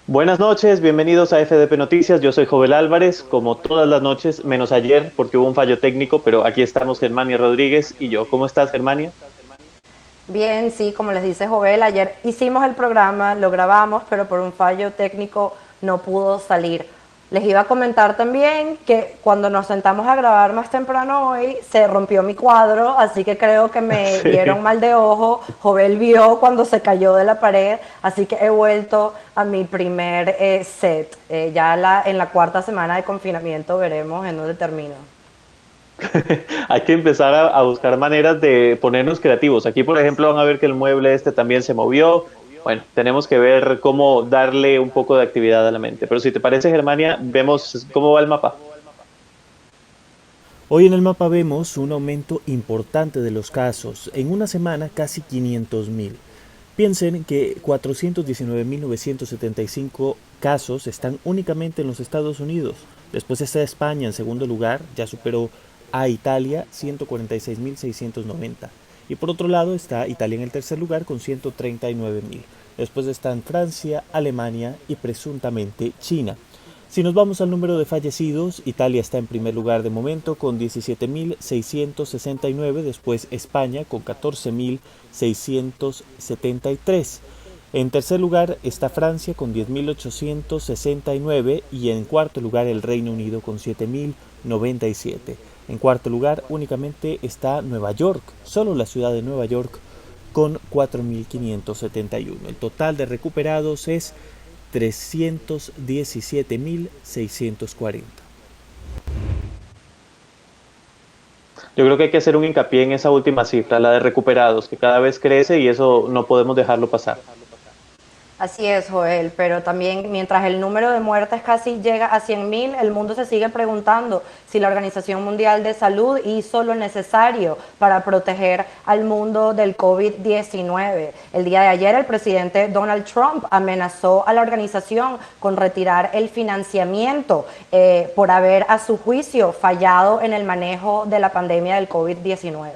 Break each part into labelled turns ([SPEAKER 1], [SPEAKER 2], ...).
[SPEAKER 1] Buenas noches, bienvenidos a FDP Noticias. Yo soy Jovel Álvarez, como todas las noches, menos ayer, porque hubo un fallo técnico, pero aquí estamos Germania Rodríguez y yo. ¿Cómo estás, Germania?
[SPEAKER 2] Bien, sí, como les dice Jovel, ayer hicimos el programa, lo grabamos, pero por un fallo técnico no pudo salir. Les iba a comentar también que cuando nos sentamos a grabar más temprano hoy, se rompió mi cuadro, así que creo que me
[SPEAKER 1] Sí.
[SPEAKER 2] vieron mal de ojo. Jovel vio cuando se cayó de la pared, así que he vuelto a mi primer set. En la cuarta semana de confinamiento veremos en dónde termino.
[SPEAKER 1] Hay que empezar a buscar maneras de ponernos creativos. Aquí, por ejemplo, van a ver que el mueble este también se movió. Bueno, tenemos que ver cómo darle un poco de actividad a la mente. Pero si te parece, Germania, vemos cómo va el mapa.
[SPEAKER 3] Hoy en el mapa vemos un aumento importante de los casos. En una semana casi 500.000. Piensen que 419.975 casos están únicamente en los Estados Unidos. Después está España en segundo lugar, ya superó a Italia 146.690. Y por otro lado está Italia en el tercer lugar con 139.000. Después están Francia, Alemania y presuntamente China. Si nos vamos al número de fallecidos, Italia está en primer lugar de momento con 17.669, después España con 14.673. En tercer lugar está Francia con 10.869 y en cuarto lugar el Reino Unido con 7.097. En cuarto lugar únicamente está Nueva York, solo la ciudad de Nueva York con 4.571. El total de recuperados es 317.640.
[SPEAKER 1] Yo creo que hay que hacer un hincapié en esa última cifra, la de recuperados, que cada vez crece y eso no podemos dejarlo pasar.
[SPEAKER 2] Así es, Joel, pero también mientras el número de muertes casi llega a 100.000, el mundo se sigue preguntando si la Organización Mundial de Salud hizo lo necesario para proteger al mundo del COVID-19. El día de ayer el presidente Donald Trump amenazó a la organización con retirar el financiamiento por haber, a su juicio, fallado en el manejo de la pandemia del COVID-19.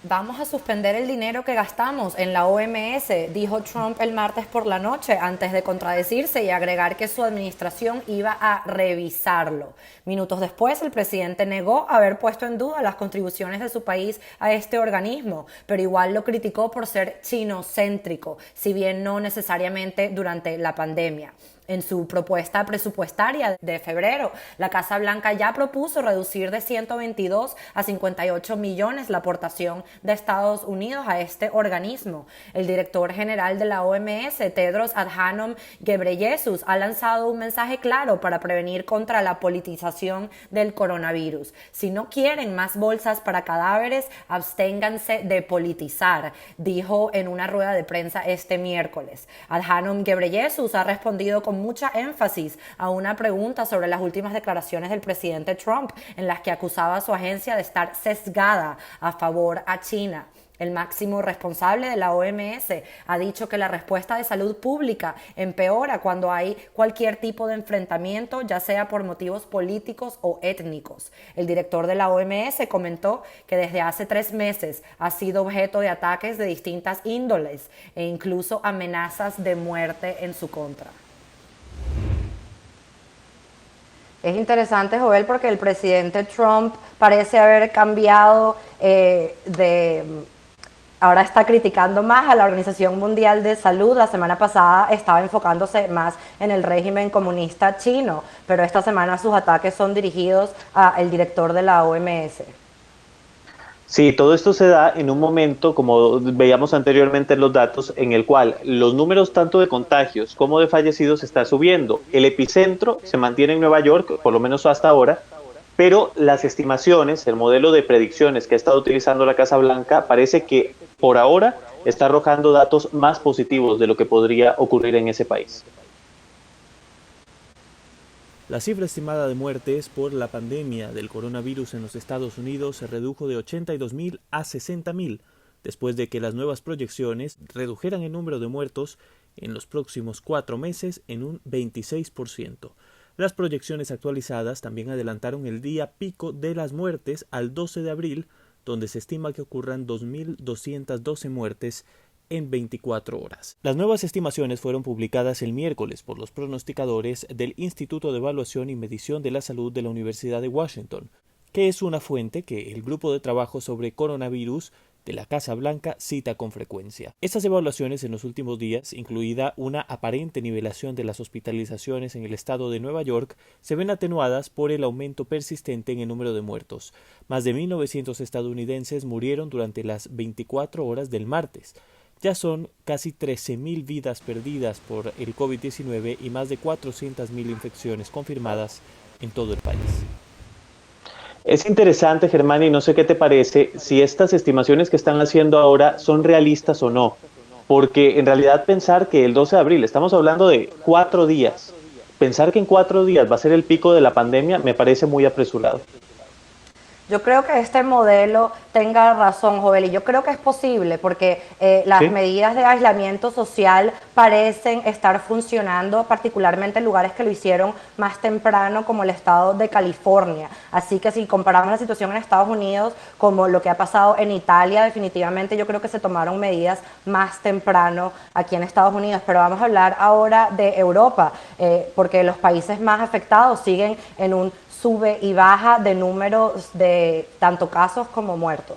[SPEAKER 2] Vamos a suspender el dinero que gastamos en la OMS, dijo Trump el martes por la noche, antes de contradecirse y agregar que su administración iba a revisarlo. Minutos después, el presidente negó haber puesto en duda las contribuciones de su país a este organismo, pero igual lo criticó por ser chinocéntrico, si bien no necesariamente durante la pandemia. En su propuesta presupuestaria de febrero, la Casa Blanca ya propuso reducir de 122 a 58 millones la aportación de Estados Unidos a este organismo. El director general de la OMS, Tedros Adhanom Ghebreyesus, ha lanzado un mensaje claro para prevenir contra la politización del coronavirus. Si no quieren más bolsas para cadáveres, absténganse de politizar, dijo en una rueda de prensa este miércoles. Adhanom Ghebreyesus ha respondido con mucha énfasis a una pregunta sobre las últimas declaraciones del presidente Trump, en las que acusaba a su agencia de estar sesgada a favor a China. El máximo responsable de la OMS ha dicho que la respuesta de salud pública empeora cuando hay cualquier tipo de enfrentamiento, ya sea por motivos políticos o étnicos. El director de la OMS comentó que desde hace 3 meses ha sido objeto de ataques de distintas índoles e incluso amenazas de muerte en su contra. Es interesante, Joel, porque el presidente Trump parece haber cambiado ahora está criticando más a la Organización Mundial de Salud. La semana pasada estaba enfocándose más en el régimen comunista chino, pero esta semana sus ataques son dirigidos al director de la OMS.
[SPEAKER 1] Sí, todo esto se da en un momento, como veíamos anteriormente en los datos, en el cual los números tanto de contagios como de fallecidos está subiendo. El epicentro se mantiene en Nueva York, por lo menos hasta ahora, pero las estimaciones, el modelo de predicciones que ha estado utilizando la Casa Blanca, parece que por ahora está arrojando datos más positivos de lo que podría ocurrir en ese país.
[SPEAKER 3] La cifra estimada de muertes por la pandemia del coronavirus en los Estados Unidos se redujo de 82.000 a 60.000, después de que las nuevas proyecciones redujeran el número de muertos en los próximos 4 meses en un 26%. Las proyecciones actualizadas también adelantaron el día pico de las muertes al 12 de abril, donde se estima que ocurran 2.212 muertes en 24 horas. Las nuevas estimaciones fueron publicadas el miércoles por los pronosticadores del Instituto de Evaluación y Medición de la Salud de la Universidad de Washington, que es una fuente que el Grupo de Trabajo sobre Coronavirus de la Casa Blanca cita con frecuencia. Estas evaluaciones en los últimos días, incluida una aparente nivelación de las hospitalizaciones en el estado de Nueva York, se ven atenuadas por el aumento persistente en el número de muertos. Más de 1.900 estadounidenses murieron durante las 24 horas del martes. Ya son casi 13.000 vidas perdidas por el COVID-19 y más de 400.000 infecciones confirmadas en todo el país.
[SPEAKER 1] Es interesante, Germán, y no sé qué te parece, si estas estimaciones que están haciendo ahora son realistas o no, porque en realidad pensar que el 12 de abril, estamos hablando de 4 días, pensar que en 4 días va a ser el pico de la pandemia me parece muy apresurado.
[SPEAKER 2] Yo creo que este modelo tenga razón, Jovel, y yo creo que es posible porque las
[SPEAKER 1] ¿Sí?
[SPEAKER 2] medidas de aislamiento social parecen estar funcionando, particularmente en lugares que lo hicieron más temprano, como el estado de California. Así que si comparamos la situación en Estados Unidos como lo que ha pasado en Italia, definitivamente yo creo que se tomaron medidas más temprano aquí en Estados Unidos. Pero vamos a hablar ahora de Europa, porque los países más afectados siguen en un sube y baja de números de tanto casos como muertos.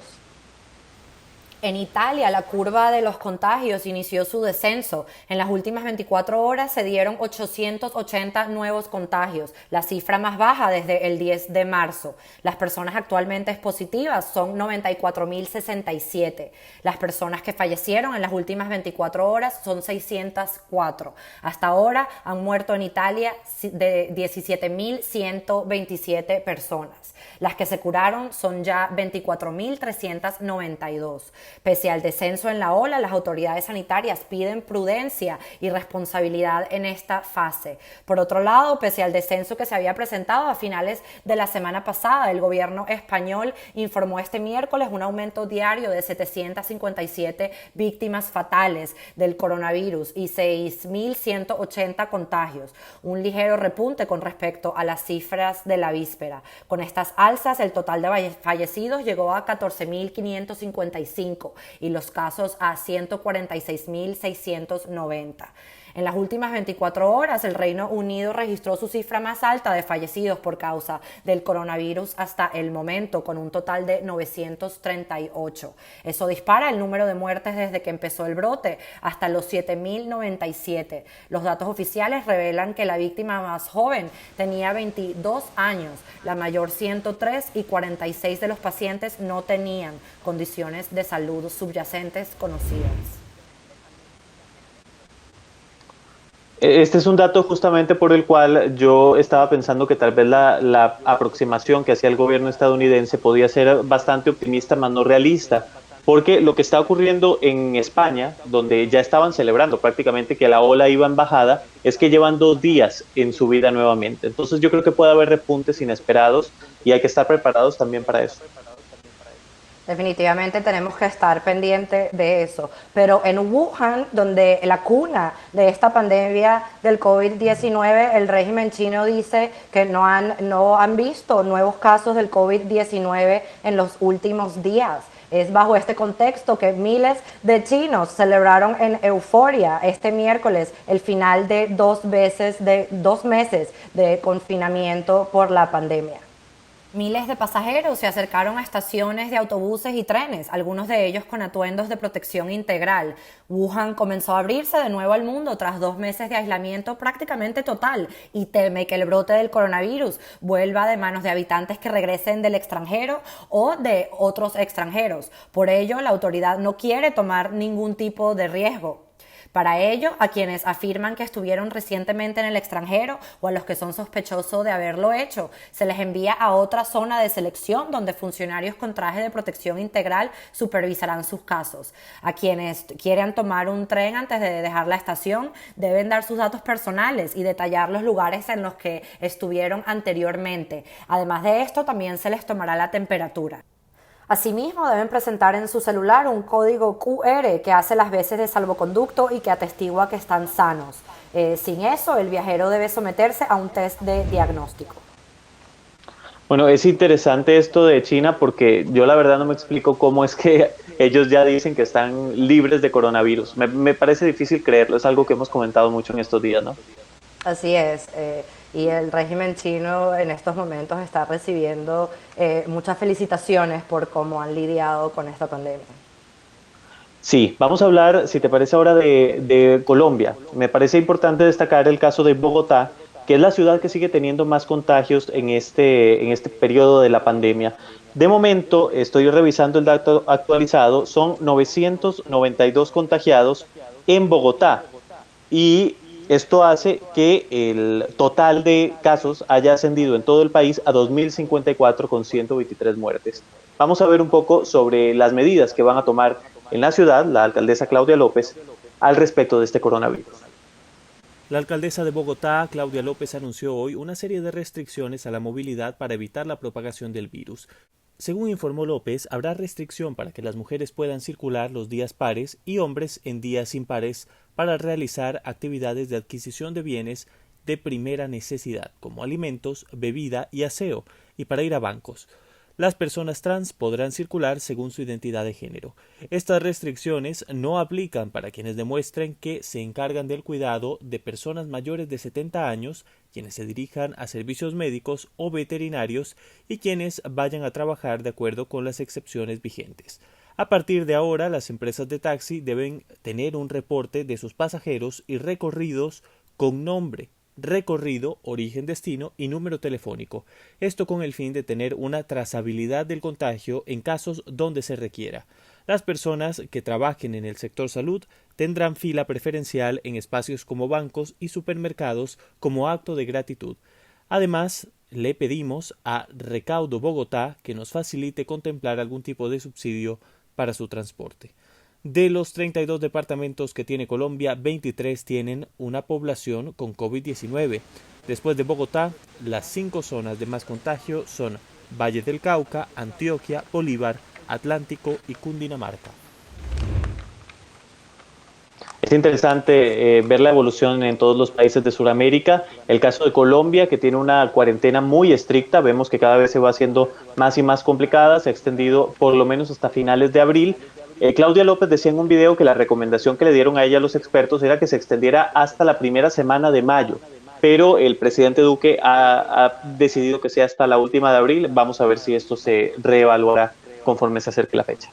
[SPEAKER 2] En Italia, la curva de los contagios inició su descenso. En las últimas 24 horas se dieron 880 nuevos contagios, la cifra más baja desde el 10 de marzo. Las personas actualmente positivas son 94.067. Las personas que fallecieron en las últimas 24 horas son 604. Hasta ahora han muerto en Italia de 17.127 personas. Las que se curaron son ya 24.392. Pese al descenso en la ola, las autoridades sanitarias piden prudencia y responsabilidad en esta fase. Por otro lado, pese al descenso que se había presentado a finales de la semana pasada, el gobierno español informó este miércoles un aumento diario de 757 víctimas fatales del coronavirus y 6.180 contagios, un ligero repunte con respecto a las cifras de la víspera. Con estas alzas, el total de fallecidos llegó a 14.555 y los casos a 146.690. En las últimas 24 horas, el Reino Unido registró su cifra más alta de fallecidos por causa del coronavirus hasta el momento, con un total de 938. Eso dispara el número de muertes desde que empezó el brote hasta los 7.097. Los datos oficiales revelan que la víctima más joven tenía 22 años, la mayor 103 y 46 de los pacientes no tenían condiciones de salud subyacentes conocidas.
[SPEAKER 1] Este es un dato justamente por el cual yo estaba pensando que tal vez la aproximación que hacía el gobierno estadounidense podía ser bastante optimista, más no realista, porque lo que está ocurriendo en España, donde ya estaban celebrando prácticamente que la ola iba en bajada, es que llevan 2 días en subida nuevamente. Entonces yo creo que puede haber repuntes inesperados y hay que estar preparados también para eso.
[SPEAKER 2] Definitivamente tenemos que estar pendientes de eso. Pero en Wuhan, donde la cuna de esta pandemia del COVID-19, el régimen chino dice que no han visto nuevos casos del COVID-19 en los últimos días. Es bajo este contexto que miles de chinos celebraron en euforia este miércoles el final de 2 meses de confinamiento por la pandemia. Miles de pasajeros se acercaron a estaciones de autobuses y trenes, algunos de ellos con atuendos de protección integral. Wuhan comenzó a abrirse de nuevo al mundo tras 2 meses de aislamiento prácticamente total y teme que el brote del coronavirus vuelva de manos de habitantes que regresen del extranjero o de otros extranjeros. Por ello, la autoridad no quiere tomar ningún tipo de riesgo. Para ello, a quienes afirman que estuvieron recientemente en el extranjero o a los que son sospechosos de haberlo hecho, se les envía a otra zona de selección donde funcionarios con traje de protección integral supervisarán sus casos. A quienes quieran tomar un tren antes de dejar la estación deben dar sus datos personales y detallar los lugares en los que estuvieron anteriormente. Además de esto, también se les tomará la temperatura. Asimismo, deben presentar en su celular un código QR que hace las veces de salvoconducto y que atestigua que están sanos. Sin eso, el viajero debe someterse a un test de diagnóstico.
[SPEAKER 1] Bueno, es interesante esto de China porque yo la verdad no me explico cómo es que ellos ya dicen que están libres de coronavirus. Me parece difícil creerlo, es algo que hemos comentado mucho en estos días, ¿no?
[SPEAKER 2] Así es, y el régimen chino en estos momentos está recibiendo muchas felicitaciones por cómo han lidiado con esta pandemia.
[SPEAKER 1] Sí, vamos a hablar, si te parece ahora, de Colombia. Me parece importante destacar el caso de Bogotá, que es la ciudad que sigue teniendo más contagios en este periodo de la pandemia. De momento, estoy revisando el dato actualizado, son 992 contagiados en Bogotá y esto hace que el total de casos haya ascendido en todo el país a 2.054 con 123 muertes. Vamos a ver un poco sobre las medidas que van a tomar en la ciudad la alcaldesa Claudia López al respecto de este coronavirus.
[SPEAKER 3] La alcaldesa de Bogotá, Claudia López, anunció hoy una serie de restricciones a la movilidad para evitar la propagación del virus. Según informó López, habrá restricción para que las mujeres puedan circular los días pares y hombres en días impares para realizar actividades de adquisición de bienes de primera necesidad, como alimentos, bebida y aseo, y para ir a bancos. Las personas trans podrán circular según su identidad de género. Estas restricciones no aplican para quienes demuestren que se encargan del cuidado de personas mayores de 70 años, quienes se dirijan a servicios médicos o veterinarios y quienes vayan a trabajar de acuerdo con las excepciones vigentes. A partir de ahora, las empresas de taxi deben tener un reporte de sus pasajeros y recorridos con nombre, recorrido, origen, destino y número telefónico. Esto con el fin de tener una trazabilidad del contagio en casos donde se requiera. Las personas que trabajen en el sector salud tendrán fila preferencial en espacios como bancos y supermercados como acto de gratitud. Además, le pedimos a Recaudo Bogotá que nos facilite contemplar algún tipo de subsidio para su transporte. De los 32 departamentos que tiene Colombia, 23 tienen una población con COVID-19. Después de Bogotá, las 5 zonas de más contagio son Valle del Cauca, Antioquia, Bolívar, Atlántico y Cundinamarca.
[SPEAKER 1] Es interesante ver la evolución en todos los países de Sudamérica. El caso de Colombia, que tiene una cuarentena muy estricta, vemos que cada vez se va haciendo más y más complicada, se ha extendido por lo menos hasta finales de abril. Claudia López decía en un video que la recomendación que le dieron a ella los expertos era que se extendiera hasta la primera semana de mayo, pero el presidente Duque ha decidido que sea hasta la última de abril. Vamos a ver si esto se reevaluará conforme se acerque la fecha.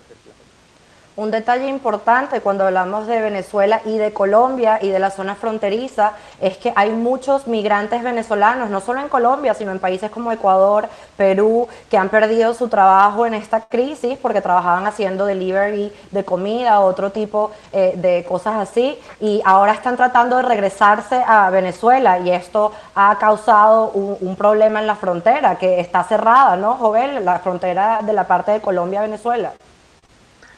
[SPEAKER 2] Un detalle importante cuando hablamos de Venezuela y de Colombia y de la zona fronteriza es que hay muchos migrantes venezolanos, no solo en Colombia, sino en países como Ecuador, Perú, que han perdido su trabajo en esta crisis porque trabajaban haciendo delivery de comida o otro tipo de cosas así, y ahora están tratando de regresarse a Venezuela, y esto ha causado un problema en la frontera, que está cerrada, ¿no, Jovel? La frontera de la parte de Colombia-Venezuela.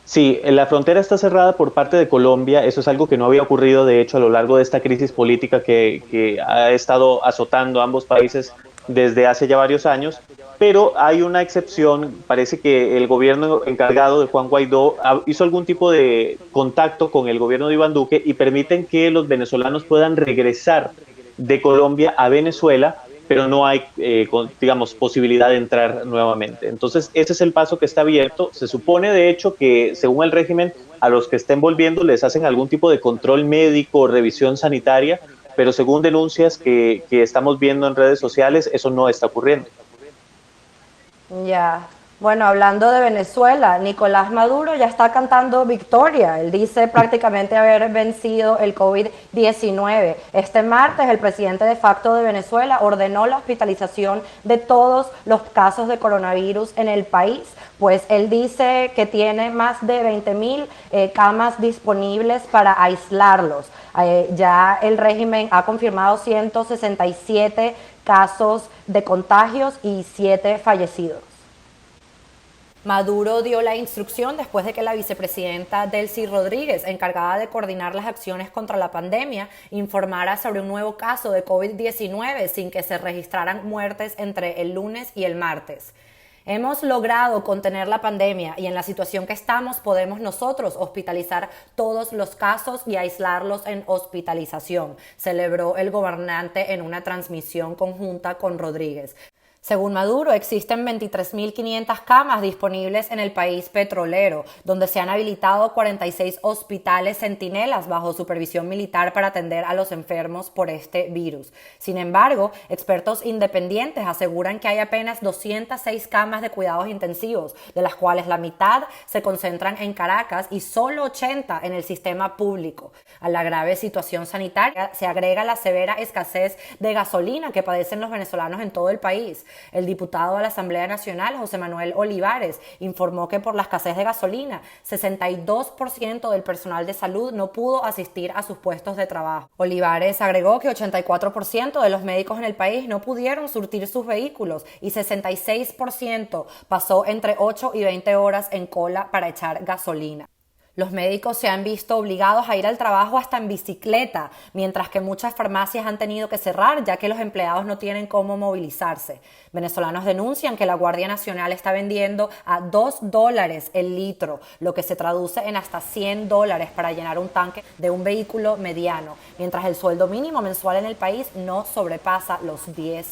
[SPEAKER 1] Sí, la frontera está cerrada por parte de Colombia. Eso es algo que no había ocurrido, de hecho, a lo largo de esta crisis política que ha estado azotando a ambos países desde hace ya varios años. Pero hay una excepción. Parece que el gobierno encargado de Juan Guaidó hizo algún tipo de contacto con el gobierno de Iván Duque y permiten que los venezolanos puedan regresar de Colombia a Venezuela, pero no hay, digamos, posibilidad de entrar nuevamente. Entonces, ese es el paso que está abierto. Se supone, de hecho, que según el régimen, a los que estén volviendo les hacen algún tipo de control médico, revisión sanitaria, pero según denuncias que estamos viendo en redes sociales, eso no está ocurriendo.
[SPEAKER 2] Ya. Bueno, hablando de Venezuela, Nicolás Maduro ya está cantando victoria. Él dice prácticamente haber vencido el COVID-19. Este martes, el presidente de facto de Venezuela ordenó la hospitalización de todos los casos de coronavirus en el país, pues él dice que tiene más de 20.000 camas disponibles para aislarlos. Ya el régimen ha confirmado 167 casos de contagios y 7 fallecidos. Maduro dio la instrucción después de que la vicepresidenta Delcy Rodríguez, encargada de coordinar las acciones contra la pandemia, informara sobre un nuevo caso de COVID-19 sin que se registraran muertes entre el lunes y el martes. Hemos logrado contener la pandemia y en la situación que estamos podemos nosotros hospitalizar todos los casos y aislarlos en hospitalización, celebró el gobernante en una transmisión conjunta con Rodríguez. Según Maduro, existen 23.500 camas disponibles en el país petrolero, donde se han habilitado 46 hospitales centinelas bajo supervisión militar para atender a los enfermos por este virus. Sin embargo, expertos independientes aseguran que hay apenas 206 camas de cuidados intensivos, de las cuales la mitad se concentran en Caracas y solo 80 en el sistema público. A la grave situación sanitaria se agrega la severa escasez de gasolina que padecen los venezolanos en todo el país. El diputado a la Asamblea Nacional, José Manuel Olivares, informó que por la escasez de gasolina, 62% del personal de salud no pudo asistir a sus puestos de trabajo. Olivares agregó que 84% de los médicos en el país no pudieron surtir sus vehículos y 66% pasó entre 8 y 20 horas en cola para echar gasolina. Los médicos se han visto obligados a ir al trabajo hasta en bicicleta, mientras que muchas farmacias han tenido que cerrar ya que los empleados no tienen cómo movilizarse. Venezolanos denuncian que la Guardia Nacional está vendiendo a $2 el litro, lo que se traduce en hasta $100 para llenar un tanque de un vehículo mediano, mientras el sueldo mínimo mensual en el país no sobrepasa los $10.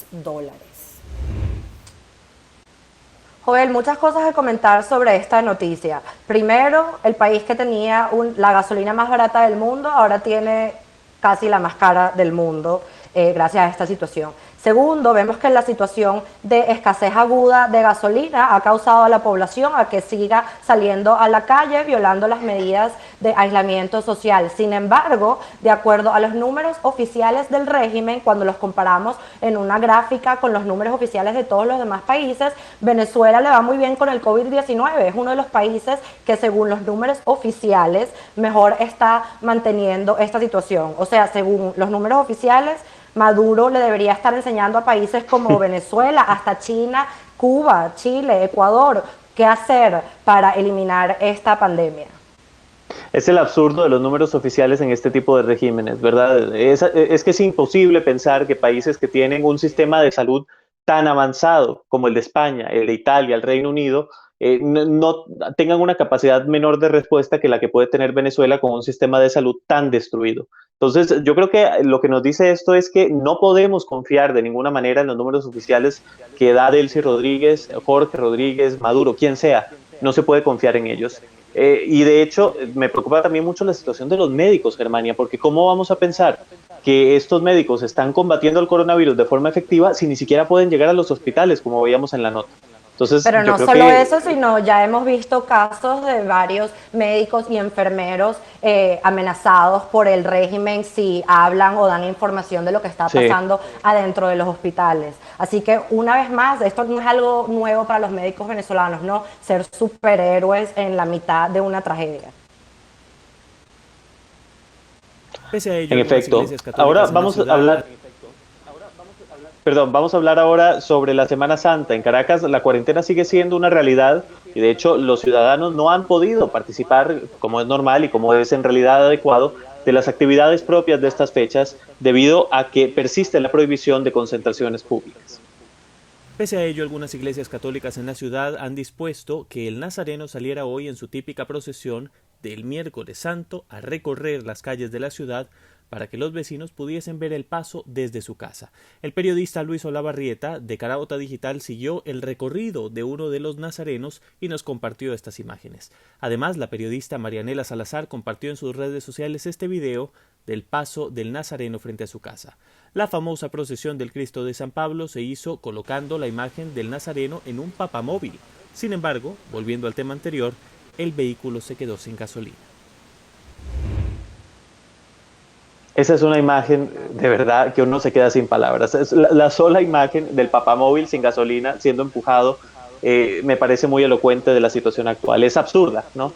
[SPEAKER 4] Joel, muchas cosas que comentar sobre esta noticia. Primero, el país que tenía la gasolina más barata del mundo ahora tiene casi la más cara del mundo gracias a esta situación. Segundo, vemos que la situación de escasez aguda de gasolina ha causado a la población a que siga saliendo a la calle violando las medidas de aislamiento social. Sin embargo, de acuerdo a los números oficiales del régimen, cuando los comparamos en una gráfica con los números oficiales de todos los demás países, Venezuela le va muy bien con el COVID-19. Es uno de los países que, según los números oficiales, mejor está manteniendo esta situación. O sea, según los números oficiales, Maduro le debería estar enseñando a países como Venezuela, hasta China, Cuba, Chile, Ecuador, qué hacer para eliminar esta pandemia.
[SPEAKER 1] Es el absurdo de los números oficiales en este tipo de regímenes, ¿verdad? Es que es imposible pensar que países que tienen un sistema de salud tan avanzado como el de España, el de Italia, el Reino Unido, no tengan una capacidad menor de respuesta que la que puede tener Venezuela con un sistema de salud tan destruido. Entonces, yo creo que lo que nos dice esto es que no podemos confiar de ninguna manera en los números oficiales que da Delcy Rodríguez, Jorge Rodríguez, Maduro, quien sea. No se puede confiar en ellos. Y de hecho, me preocupa también mucho la situación de los médicos, Germania, porque ¿cómo vamos a pensar que estos médicos están combatiendo el coronavirus de forma efectiva si ni siquiera pueden llegar a los hospitales, como veíamos en la nota? Entonces,
[SPEAKER 4] pero no
[SPEAKER 1] yo creo
[SPEAKER 4] solo
[SPEAKER 1] que
[SPEAKER 4] eso, sino ya hemos visto casos de varios médicos y enfermeros amenazados por el régimen si hablan o dan información de lo que está pasando adentro de los hospitales. Así que una vez más, esto no es algo nuevo para los médicos venezolanos, ¿no? Ser superhéroes en la mitad de una tragedia.
[SPEAKER 3] Pese a ello,
[SPEAKER 1] en efecto, ahora vamos a hablar... Perdón, vamos a hablar ahora sobre la Semana Santa. En Caracas la cuarentena sigue siendo una realidad y de hecho los ciudadanos no han podido participar, como es normal y como es en realidad adecuado, de las actividades propias de estas fechas debido a que persiste la prohibición de concentraciones públicas.
[SPEAKER 3] Pese a ello, algunas iglesias católicas en la ciudad han dispuesto que el Nazareno saliera hoy en su típica procesión del Miércoles Santo a recorrer las calles de la ciudad para que los vecinos pudiesen ver el paso desde su casa. El periodista Luis Olavarrieta, de Carabota Digital, siguió el recorrido de uno de los nazarenos y nos compartió estas imágenes. Además, la periodista Marianela Salazar compartió en sus redes sociales este video del paso del Nazareno frente a su casa. La famosa procesión del Cristo de San Pablo se hizo colocando la imagen del Nazareno en un papamóvil. Sin embargo, volviendo al tema anterior, el vehículo se quedó sin gasolina.
[SPEAKER 1] Esa es una imagen de verdad que uno se queda sin palabras. Es la sola imagen del papamóvil sin gasolina siendo empujado me parece muy elocuente de la situación actual. Es absurda, ¿no?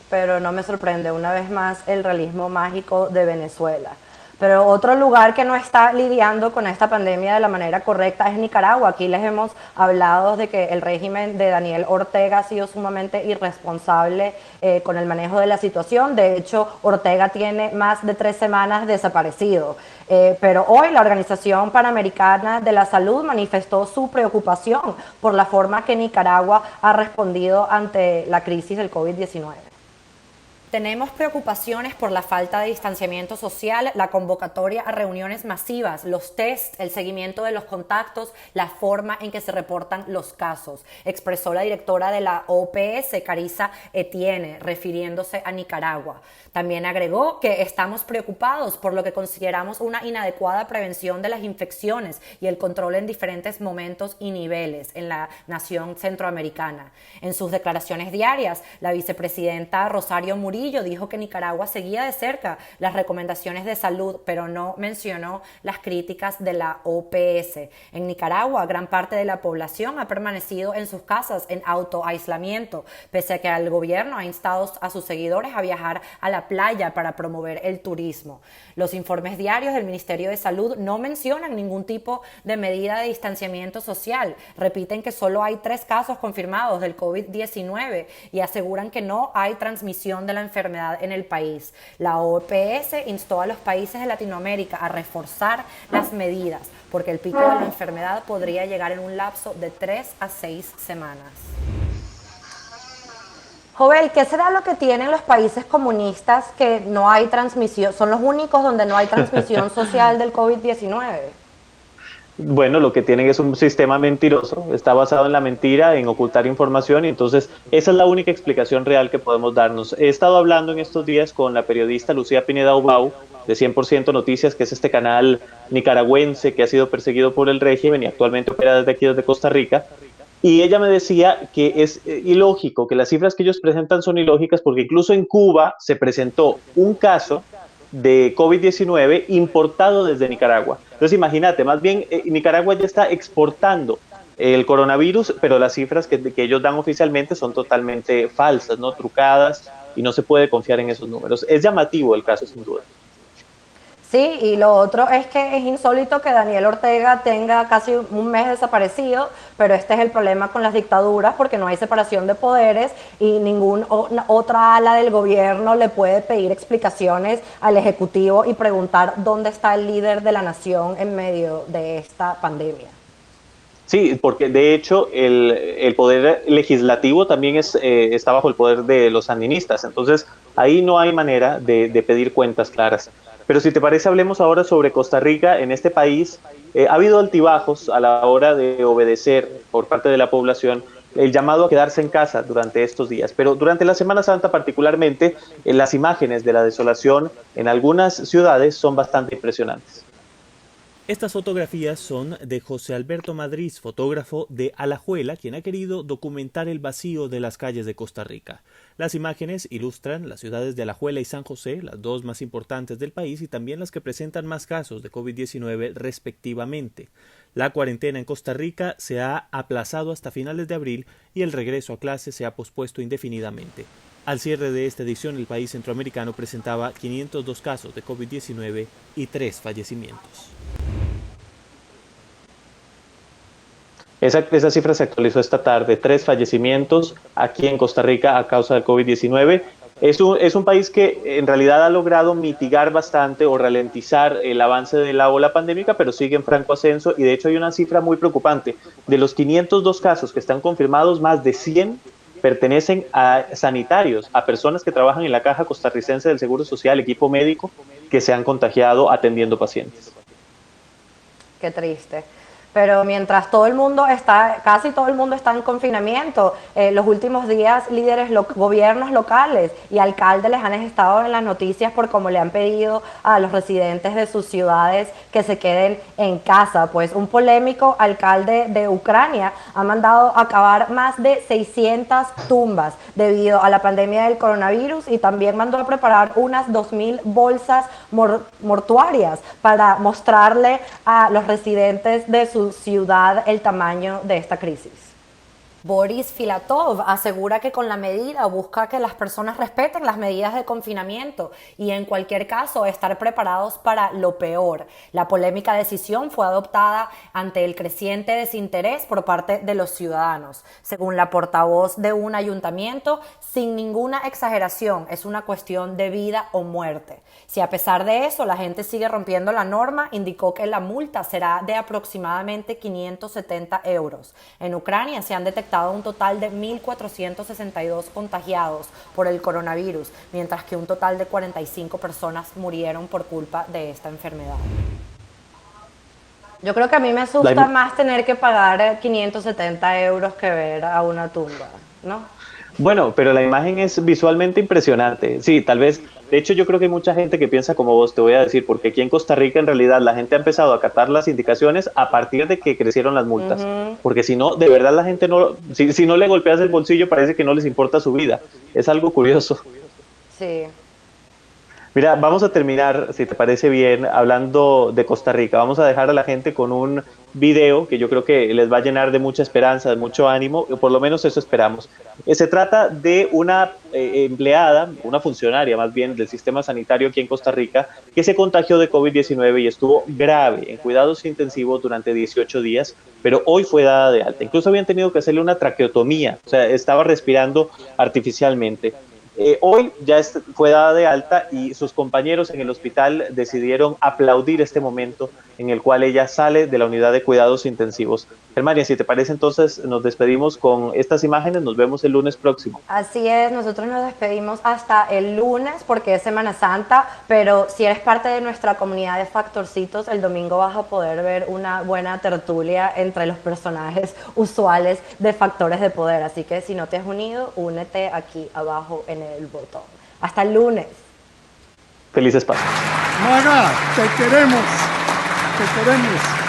[SPEAKER 4] Pero no me sorprende, una vez más, el realismo mágico de Venezuela. Pero otro lugar que no está lidiando con esta pandemia de la manera correcta es Nicaragua. Aquí les hemos hablado de que el régimen de Daniel Ortega ha sido sumamente irresponsable con el manejo de la situación. De hecho, Ortega tiene más de 3 semanas desaparecido. Pero hoy la Organización Panamericana de la Salud manifestó su preocupación por la forma que Nicaragua ha respondido ante la crisis del COVID-19.
[SPEAKER 2] Tenemos preocupaciones por la falta de distanciamiento social, la convocatoria a reuniones masivas, los tests, el seguimiento de los contactos, la forma en que se reportan los casos, expresó la directora de la OPS, Carissa Etienne, refiriéndose a Nicaragua. También agregó que estamos preocupados por lo que consideramos una inadecuada prevención de las infecciones y el control en diferentes momentos y niveles en la nación centroamericana. En sus declaraciones diarias, la vicepresidenta Rosario Murillo dijo que Nicaragua seguía de cerca las recomendaciones de salud, pero no mencionó las críticas de la OPS. En Nicaragua, gran parte de la población ha permanecido en sus casas en autoaislamiento, pese a que el gobierno ha instado a sus seguidores a viajar a la playa para promover el turismo. Los informes diarios del Ministerio de Salud no mencionan ningún tipo de medida de distanciamiento social. Repiten que solo hay 3 casos confirmados del COVID-19 y aseguran que no hay transmisión de la enfermedad en el país. La OPS instó a los países de Latinoamérica a reforzar las medidas porque el pico de la enfermedad podría llegar en un lapso de 3 a 6 semanas.
[SPEAKER 4] Jovel, ¿qué será lo que tienen los países comunistas que no hay transmisión? Son los únicos donde no hay transmisión social del COVID-19.
[SPEAKER 1] Bueno, lo que tienen es un sistema mentiroso, está basado en la mentira, en ocultar información, y entonces esa es la única explicación real que podemos darnos. He estado hablando en estos días con la periodista Lucía Pineda Ubau, de 100% Noticias, que es este canal nicaragüense que ha sido perseguido por el régimen y actualmente opera desde aquí, desde Costa Rica. Y ella me decía que es ilógico, que las cifras que ellos presentan son ilógicas porque incluso en Cuba se presentó un caso de COVID-19 importado desde Nicaragua. Entonces imagínate, más bien Nicaragua ya está exportando el coronavirus, pero las cifras que ellos dan oficialmente son totalmente falsas, ¿no? Trucadas, y no se puede confiar en esos números. Es llamativo el caso, sin duda.
[SPEAKER 4] Sí, y lo otro es que es insólito que Daniel Ortega tenga casi un mes desaparecido, pero este es el problema con las dictaduras porque no hay separación de poderes y ninguna otra ala del gobierno le puede pedir explicaciones al Ejecutivo y preguntar dónde está el líder de la nación en medio de esta pandemia.
[SPEAKER 1] Sí, porque de hecho el poder legislativo también está bajo el poder de los sandinistas, entonces ahí no hay manera de pedir cuentas claras. Pero si te parece, hablemos ahora sobre Costa Rica. En este país ha habido altibajos a la hora de obedecer por parte de la población el llamado a quedarse en casa durante estos días. Pero durante la Semana Santa particularmente, las imágenes de la desolación en algunas ciudades son bastante impresionantes.
[SPEAKER 3] Estas fotografías son de José Alberto Madrid, fotógrafo de Alajuela, quien ha querido documentar el vacío de las calles de Costa Rica. Las imágenes ilustran las ciudades de Alajuela y San José, las dos más importantes del país y también las que presentan más casos de COVID-19 respectivamente. La cuarentena en Costa Rica se ha aplazado hasta finales de abril y el regreso a clases se ha pospuesto indefinidamente. Al cierre de esta edición, el país centroamericano presentaba 502 casos de COVID-19 y 3 fallecimientos.
[SPEAKER 1] Esa cifra se actualizó esta tarde, 3 fallecimientos aquí en Costa Rica a causa del COVID-19. Es un país que en realidad ha logrado mitigar bastante o ralentizar el avance de la ola pandémica, pero sigue en franco ascenso y de hecho hay una cifra muy preocupante. De los 502 casos que están confirmados, más de 100 pertenecen a sanitarios, a personas que trabajan en la Caja Costarricense del Seguro Social, equipo médico, que se han contagiado atendiendo pacientes.
[SPEAKER 4] Qué triste. Pero mientras casi todo el mundo está en confinamiento, los últimos días líderes, gobiernos locales y alcaldes les han estado en las noticias por cómo le han pedido a los residentes de sus ciudades que se queden en casa. Pues un polémico alcalde de Ucrania ha mandado acabar más de 600 tumbas debido a la pandemia del coronavirus y también mandó a preparar unas 2.000 bolsas mortuarias para mostrarle a los residentes de su ciudad el tamaño de esta crisis.
[SPEAKER 2] Boris Filatov asegura que con la medida busca que las personas respeten las medidas de confinamiento y en cualquier caso estar preparados para lo peor. La polémica decisión fue adoptada ante el creciente desinterés por parte de los ciudadanos. Según la portavoz de un ayuntamiento, sin ninguna exageración, es una cuestión de vida o muerte. Si a pesar de eso la gente sigue rompiendo la norma, indicó que la multa será de aproximadamente 570 euros. En Ucrania se han detectado reportado un total de 1.462 contagiados por el coronavirus, mientras que un total de 45 personas murieron por culpa de esta enfermedad.
[SPEAKER 4] Yo creo que a mí me asusta más tener que pagar 570 euros que ver a una tumba, ¿no?
[SPEAKER 1] Bueno, pero la imagen es visualmente impresionante. Sí, tal vez, de hecho yo creo que hay mucha gente que piensa como vos, te voy a decir, porque aquí en Costa Rica en realidad la gente ha empezado a acatar las indicaciones a partir de que crecieron las multas. Porque si no, de verdad la gente no, si no le golpeas el bolsillo parece que no les importa su vida. Es algo curioso.
[SPEAKER 4] Sí.
[SPEAKER 1] Mira, vamos a terminar, si te parece bien, hablando de Costa Rica. Vamos a dejar a la gente con un video que yo creo que les va a llenar de mucha esperanza, de mucho ánimo, por lo menos eso esperamos. Se trata de una empleada, una funcionaria más bien del sistema sanitario aquí en Costa Rica, que se contagió de COVID-19 y estuvo grave en cuidados intensivos durante 18 días, pero hoy fue dada de alta. Incluso habían tenido que hacerle una traqueotomía, o sea, estaba respirando artificialmente. Hoy ya fue dada de alta y sus compañeros en el hospital decidieron aplaudir este momento en el cual ella sale de la unidad de cuidados intensivos. Germania, si te parece, entonces nos despedimos con estas imágenes. Nos vemos el lunes próximo.
[SPEAKER 4] Así es, nosotros nos despedimos hasta el lunes porque es Semana Santa, pero si eres parte de nuestra comunidad de Factorcitos, el domingo vas a poder ver una buena tertulia entre los personajes usuales de Factores de Poder. Así que si no te has unido, únete aquí abajo en el botón. Hasta el lunes.
[SPEAKER 1] Felices Pascuas.
[SPEAKER 5] Maga, te queremos. Te queremos.